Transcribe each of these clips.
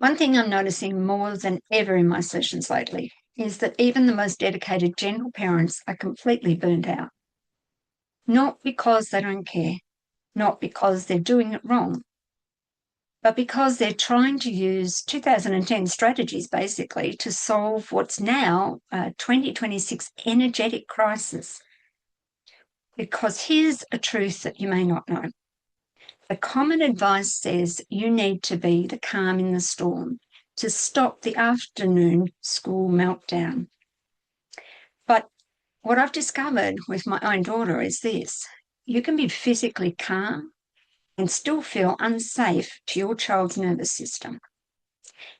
One thing I'm noticing more than ever in my sessions lately is that even the most dedicated, gentle parents are completely burnt out. Not because they don't care, not because they're doing it wrong, but because they're trying to use 2010 strategies basically to solve what's now a 2026 energetic crisis. Because here's a truth that you may not know. The common advice says you need to be the calm in the storm to stop the afternoon school meltdown. But what I've discovered with my own daughter is this: you can be physically calm and still feel unsafe to your child's nervous system.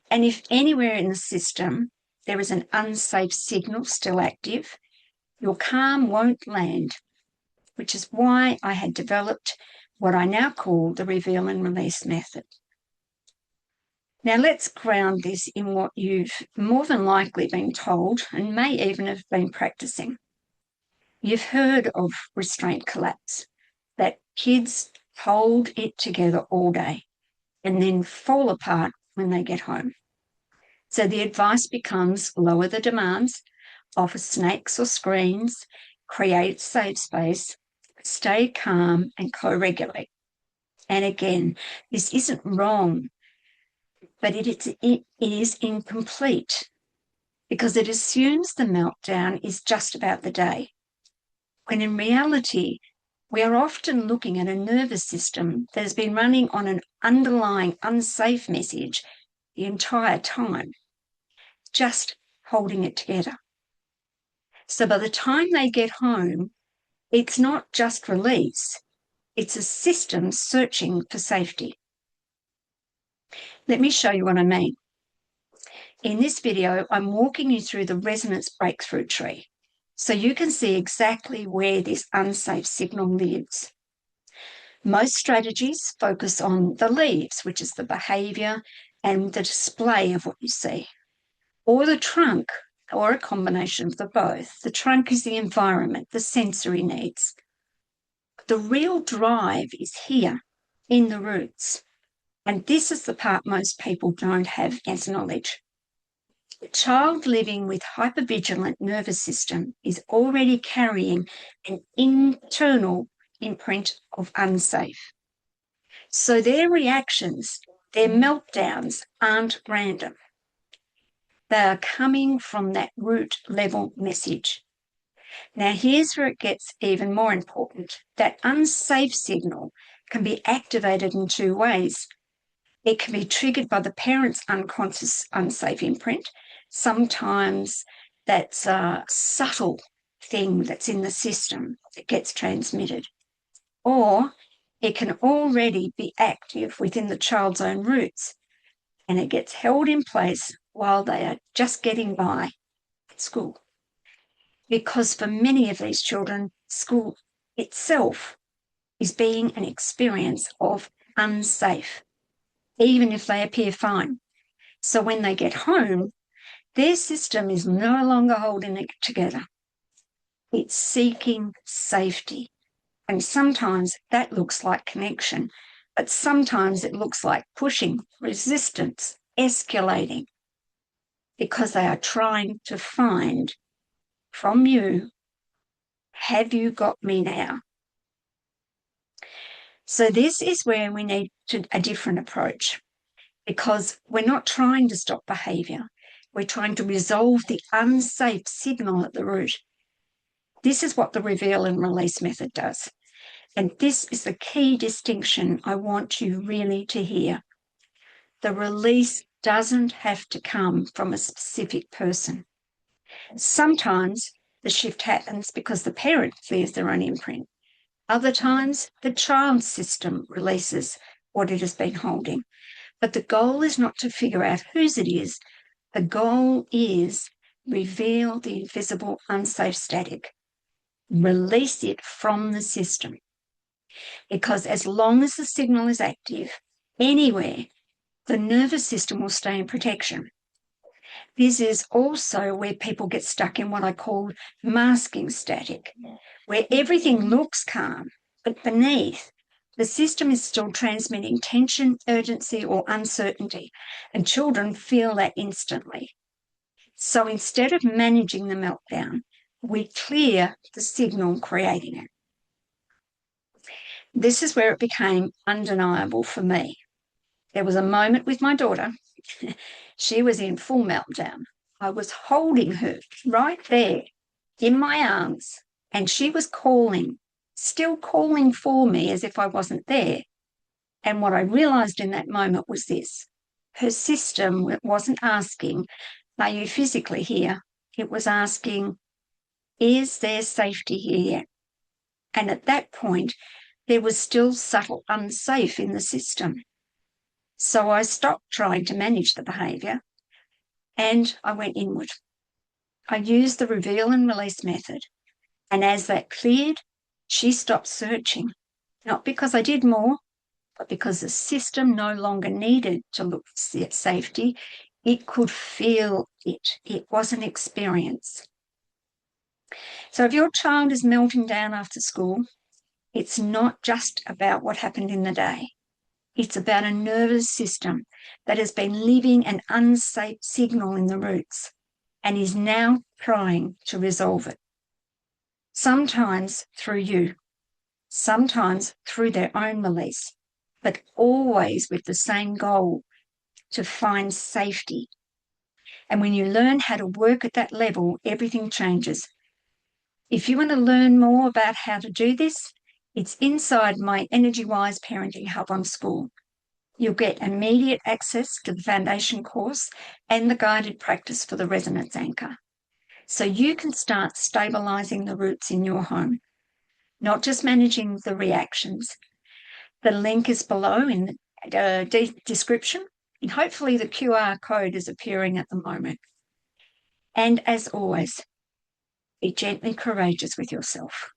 And if anywhere in the system there is an unsafe signal still active, your calm won't land, which is why I had developed what I now call the reveal and release method. Now let's ground this in what you've more than likely been told and may even have been practicing. You've heard of restraint collapse, that kids hold it together all day and then fall apart when they get home. So the advice becomes lower the demands, offer snacks or screens, create safe space, stay calm and co-regulate. And again, this isn't wrong, but it is incomplete because it assumes the meltdown is just about the day, when in reality, we are often looking at a nervous system that has been running on an underlying unsafe message the entire time, just holding it together. So by the time they get home, it's not just release, it's a system searching for safety. Let me show you what I mean. In this video, I'm walking you through the resonance breakthrough tree, so you can see exactly where this unsafe signal lives. Most strategies focus on the leaves, which is the behaviour and the display of what you see, or the trunk, or a combination of the both. The trunk is the environment, the sensory needs. The real drive is here in the roots, and this is the part most people don't have as knowledge. A child living with hypervigilant nervous system is already carrying an internal imprint of unsafe. So their reactions, their meltdowns aren't random. They are coming from that root level message. Now here's where it gets even more important. That unsafe signal can be activated in two ways. It can be triggered by the parent's unconscious unsafe imprint. Sometimes that's a subtle thing that's in the system that gets transmitted. Or it can already be active within the child's own roots, and it gets held in place while they are just getting by at school. Because for many of these children, school itself is being an experience of unsafe, even if they appear fine. So when they get home, their system is no longer holding it together. It's seeking safety. And sometimes that looks like connection, but sometimes it looks like pushing, resistance, escalating, because they are trying to find from you, have you got me now? So this is where we need a different approach, because we're not trying to stop behaviour. We're trying to resolve the unsafe signal at the root. This is what the reveal and release method does. And this is the key distinction I want you really to hear. The release doesn't have to come from a specific person. Sometimes the shift happens because the parent clears their own imprint. Other times, the child's system releases what it has been holding. But the goal is not to figure out whose it is. The goal is reveal the invisible, unsafe static. Release it from the system. Because as long as the signal is active, anywhere, the nervous system will stay in protection. This is also where people get stuck in what I call masking static, where everything looks calm, but beneath The system is still transmitting tension, urgency, or uncertainty, and children feel that instantly. So instead of managing the meltdown, we clear the signal creating it. This is where it became undeniable for me. There was a moment with my daughter. She was in full meltdown. I was holding her right there in my arms, and she was calling, still calling for me as if I wasn't there. And what I realised in that moment was this: her system wasn't asking, are you physically here? It was asking, is there safety here yet? And at that point, there was still subtle unsafe in the system. So I stopped trying to manage the behaviour and I went inward. I used the reveal and release method. And as that cleared, she stopped searching, not because I did more, but because the system no longer needed to look at safety. It could feel it. It was an experience. So if your child is melting down after school, it's not just about what happened in the day. It's about a nervous system that has been living an unsafe signal in the roots and is now trying to resolve it. Sometimes through you, sometimes through their own release, but always with the same goal: to find safety. And when you learn how to work at that level, everything changes. If you want to learn more about how to do this, it's inside my Energy Wise Parenting Hub on School. You'll get immediate access to the foundation course and the guided practice for the resonance anchor. So you can start stabilising the roots in your home, not just managing the reactions. The link is below in the description, and hopefully the QR code is appearing at the moment. And as always, be gently courageous with yourself.